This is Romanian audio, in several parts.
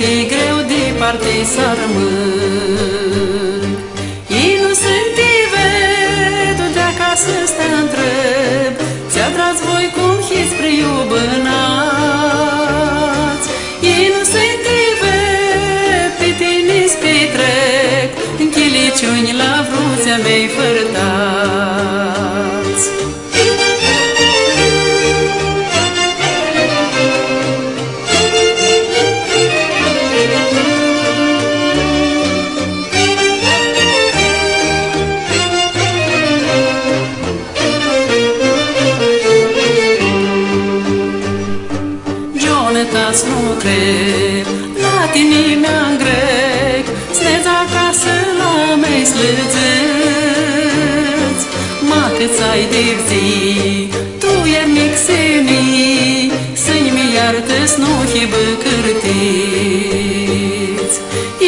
ți greu departe să rămân. Ei nu sunt ivedu de acasă să întreb, ți-a tras voi cum hiți priubănați. Ei nu sunt ivedu, pe tine-ți petrec, în chiliciuni la vruțea mei fărtați. Jonetas nu cred, la tine mi-am grec, sneți acasă la mei slățăți. Ma cât ai de zi, tu iar mic seni, să-mi iartă-ți nu hibă cârtiți.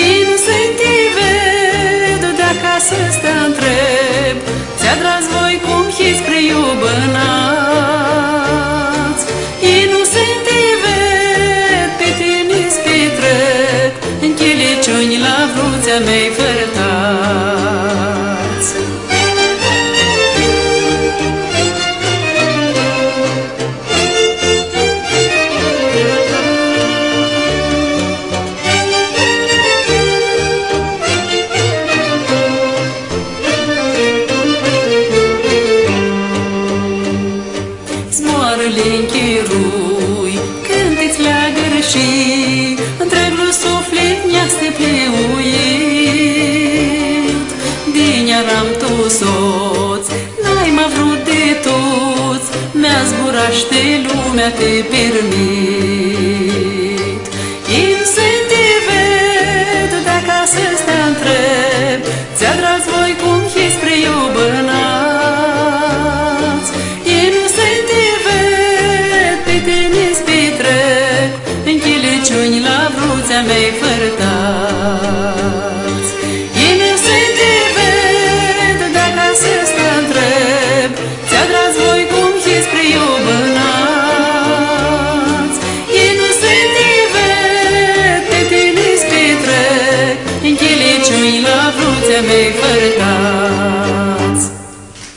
Ei nu sunt ivedu de acasă să întreb, ți-a tras voi cum hiți priubănați. Ei nu sunt ivedu, pe tine-ți petrec, în chiliciuni la vruțea mei fărtați. Zmoarele-n chirui, când îți leagă și întregul suflet ne-a stăpleuit. Din-aram tu soț, n-ai m-a vrut de toți, mi-a zburaște lumea te permit. Ei nu sunt ivedu de acasă să întreb, ți-a tras voi cum hiți priubănați. Ei nu sunt ivedu, pe tine-ți petrec, în chiliciuni la vruțea mei fărtați. Ei nu sunt ivedu de acasă să întreb, ți-a tras voi cum hiți priubănați. Ei nu sunt ivedu, pe tine-ți petrec, în chiliciuni la vruțea mei fărtați.